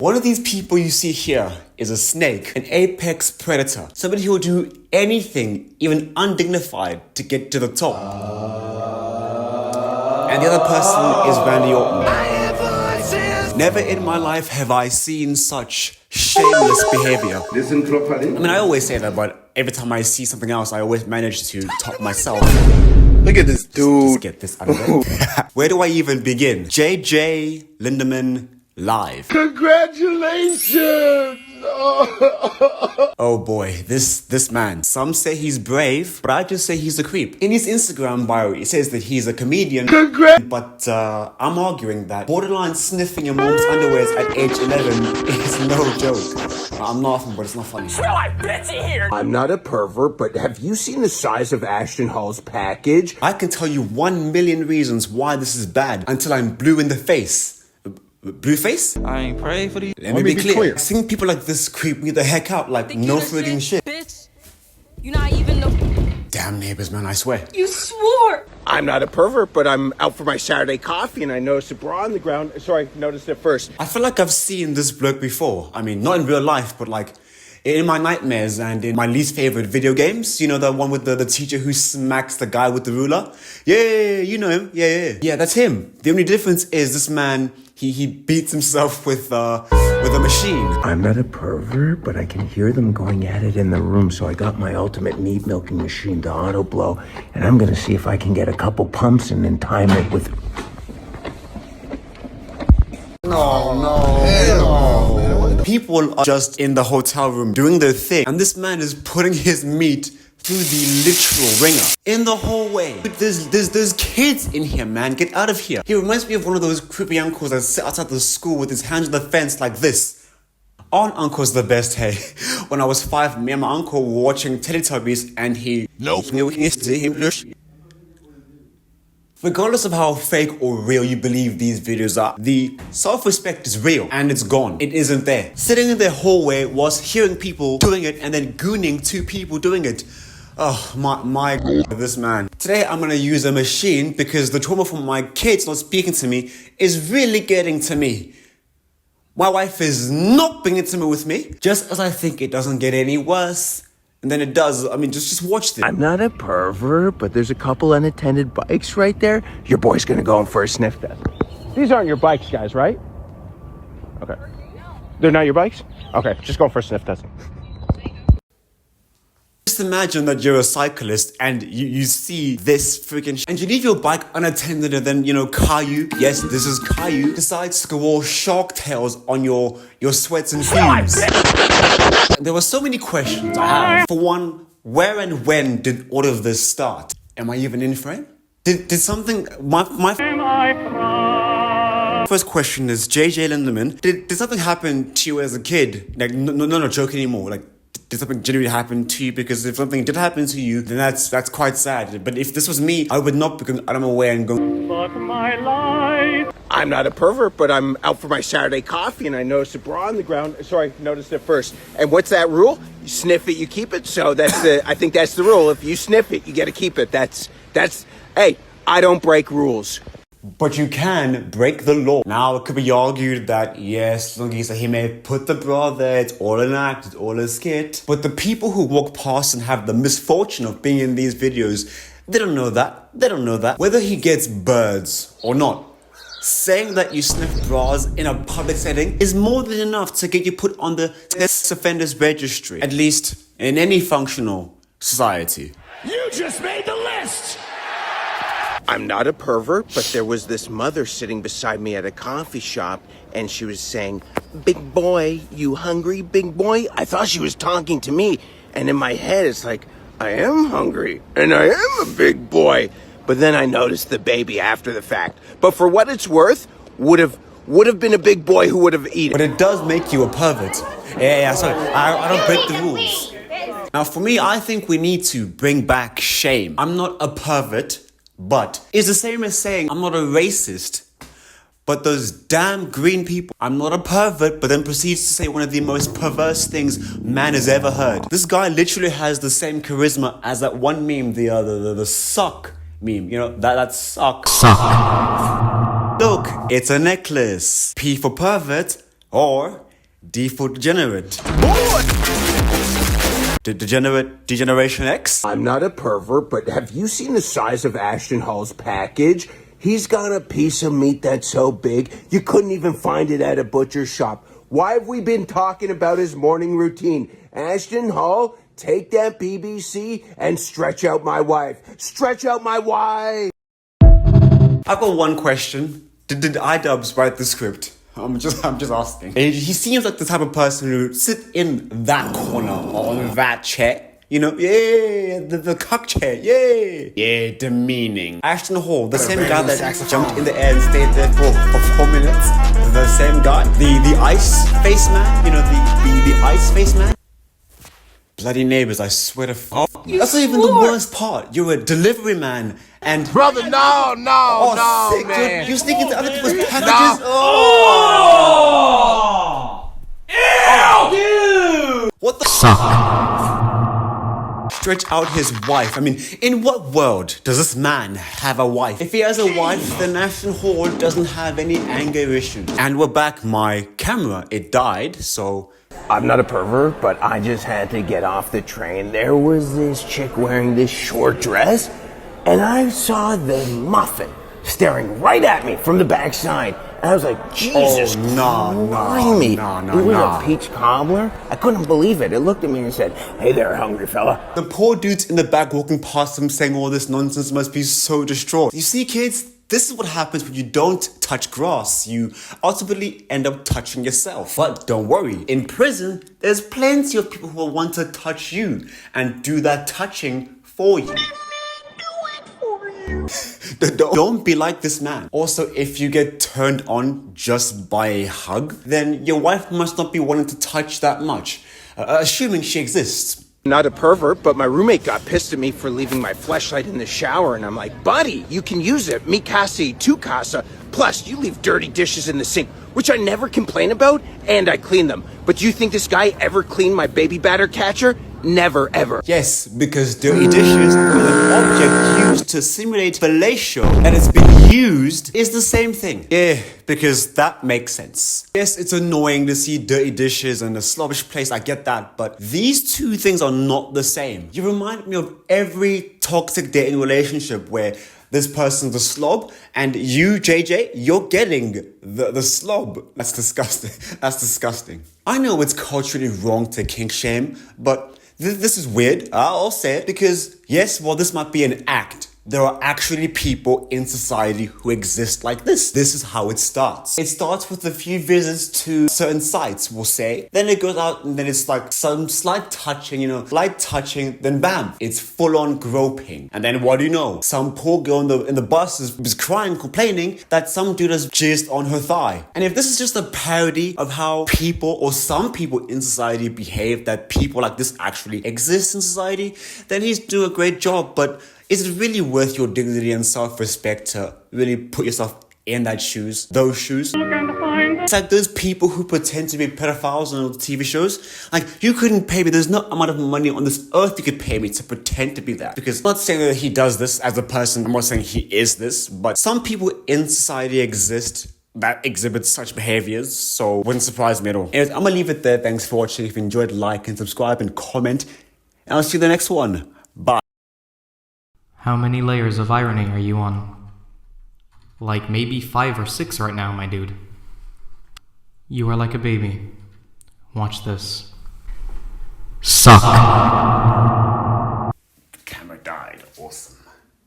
One of these people you see here is a snake, an apex predator, somebody who will do anything, even undignified, to get to the top. And the other person is Randy Orton. Never in my life have I seen such shameless behavior. I mean, I always say that, but every time I see something else, I always manage to top myself. Look at this dude. Just get this out of there. Where do I even begin? JJ Lindermann live. Congratulations! Oh boy, this man. Some say he's brave, but I just say he's a creep. In his Instagram bio, it says that he's a comedian. But I'm arguing that borderline sniffing your mom's underwears at age 11 is no joke. I'm laughing, but it's not funny. I'm not a pervert, but have you seen the size of Ashton Hall's package? I can tell you 1 million reasons why this is bad until I'm blue in the face. Blue face? I ain't pray for these. Let me be clear. Seeing people like this creep me the heck out, like no friggin' shit. Bitch, you not even know. Damn neighbors, man, I swear. You swore. I'm not a pervert, but I'm out for my Saturday coffee and I noticed a bra on the ground. Sorry, noticed it first. I feel like I've seen this bloke before. I mean, not in real life, but like in my nightmares and in my least favorite video games. You know, the one with the teacher who smacks the guy with the ruler? Yeah, you know him. Yeah, that's him. The only difference is this man, he beats himself with a machine. I'm not a pervert, but I can hear them going at it in the room, so I got my ultimate meat milking machine to auto blow, and I'm gonna see if I can get a couple pumps and then time it with... No. People are just in the hotel room doing their thing, and this man is putting his meat through the literal ringer in the hallway. There's kids in here, man. Get out of here. He reminds me of one of those creepy uncles that sit outside the school with his hands on the fence like this. Aren't uncles the best, hey? When I was 5, me and my uncle were watching Teletubbies and he... Regardless of how fake or real you believe these videos are, the self-respect is real and it's gone. It isn't there. Sitting in their hallway whilst hearing people doing it and then gooning 2 people doing it. Oh, my God, this man. Today I'm gonna use a machine because the trauma from my kids not speaking to me is really getting to me. My wife is not being intimate with me, just as I think it doesn't get any worse. And then it does. I mean, just watch this. I'm not a pervert, but there's a couple unattended bikes right there. Your boy's gonna go in for a sniff test. These aren't your bikes, guys, right? Okay. They're not your bikes? Okay, just go for a sniff test. Just imagine that you're a cyclist and you see this freaking and you leave your bike unattended and then, you know, Caillou, yes, this is Caillou, decides to go all shark tails on your sweats and fumes. There were so many questions I have. For one, where and when did all of this start? Am I even in frame? Did something, my first question is, JJ Lindermann, did something happen to you as a kid? Like, no joke anymore. Like, did something genuinely happen to you? Because if something did happen to you, then that's quite sad. But if this was me, I would not be out of my way and go, fuck my life. I'm not a pervert, but I'm out for my Saturday coffee and I noticed a bra on the ground. Sorry, noticed it first. And what's that rule? You sniff it, you keep it. So I think that's the rule. If you sniff it, you got to keep it. Hey, I don't break rules. But you can break the law. Now, it could be argued that, yes, Lungisa, he may put the bra there, it's all an act, it's all a skit. But the people who walk past and have the misfortune of being in these videos, they don't know that. They don't know that. Whether he gets birds or not, saying that you sniff bras in a public setting is more than enough to get you put on the sex offenders registry, at least in any functional society. You just made the list. I'm not a pervert, but there was this mother sitting beside me at a coffee shop and she was saying, "Big boy, you hungry, big boy?" I thought she was talking to me. And in my head, it's like, I am hungry and I am a big boy. But then I noticed the baby after the fact. But for what it's worth, would have been a big boy who would have eaten. But it does make you a pervert. Yeah, sorry. I don't break the rules. Now, for me, I think we need to bring back shame. I'm not a pervert, but it's the same as saying I'm not a racist. But those damn green people, I'm not a pervert, but then proceeds to say one of the most perverse things man has ever heard. This guy literally has the same charisma as that one meme, the suck meme. You know, that suck. Look, it's a necklace. P for pervert, or D for degenerate. Degeneration X? I'm not a pervert, but have you seen the size of Ashton Hall's package? He's got a piece of meat that's so big, you couldn't even find it at a butcher's shop. Why have we been talking about his morning routine? Ashton Hall, take that BBC and stretch out my wife. Stretch out my wife! I've got one question. Did iDubbbz write the script? I'm just asking. And he seems like the type of person who sit in that corner on that chair. You know, yeah, the cuck chair, yeah, demeaning. Ashton Hall, the same guy that jumped in the air and stayed there for 4 minutes. The same guy, the ice face man, you know, the ice face man. Bloody neighbors, I swear to That's not even the worst part. You're a delivery man and Brother, no, sick, man. You're sneaking into other people's packages. Ew! What the Stretch out his wife. I mean, in what world does this man have a wife? If he has a wife, then Ashton Hall doesn't have any anger issues. And we're back. My camera, it died, so... I'm not a pervert, but I just had to get off the train. There was this chick wearing this short dress, and I saw the muffin staring right at me from the backside. And I was like, Jesus Christ. It was a peach cobbler. I couldn't believe it. It looked at me and said, hey there, hungry fella. The poor dudes in the back walking past him saying all this nonsense must be so distraught. You see, kids, this is what happens when you don't touch grass. You ultimately end up touching yourself. But don't worry, in prison, there's plenty of people who will want to touch you and do that touching for you. Don't be like this man. Also, if you get turned on just by a hug, then your wife must not be wanting to touch that much, assuming she exists. Not a pervert, but my roommate got pissed at me for leaving my fleshlight in the shower, and I'm like, buddy, you can use it. Mi casa y tu casa. Plus, you leave dirty dishes in the sink, which I never complain about, and I clean them. But do you think this guy ever cleaned my baby batter catcher? Never, ever. Yes, because dirty dishes with an object used to simulate fellatio that has been used is the same thing. Yeah, because that makes sense. Yes, it's annoying to see dirty dishes and a slobbish place, I get that, but these two things are not the same. You remind me of every toxic dating relationship where this person's a slob, and you, JJ, you're getting the slob. That's disgusting. That's disgusting. I know it's culturally wrong to kink shame, but this is weird. I'll say it because, yes, while this might be an act, there are actually people in society who exist like this. This is how it starts. It starts with a few visits to certain sites, we'll say. Then it goes out and then it's like some slight touching, light touching. Then bam, it's full on groping. And then what do you know? Some poor girl in the bus is crying, complaining that some dude has jizzed on her thigh. And if this is just a parody of how people or some people in society behave, that people like this actually exist in society, then he's doing a great job. But is it really worth your dignity and self-respect to really put yourself in those shoes? It's like those people who pretend to be pedophiles on TV shows. Like, you couldn't pay me. There's no amount of money on this earth you could pay me to pretend to be that. Because I'm not saying that he does this as a person. I'm not saying he is this. But some people in society exist that exhibit such behaviors, so it wouldn't surprise me at all. Anyways, I'm gonna leave it there. Thanks for watching. If you enjoyed, like and subscribe and comment. And I'll see you in the next one. Bye. How many layers of irony are you on? Like maybe 5 or 6 right now, my dude. You are like a baby. Watch this. Suck.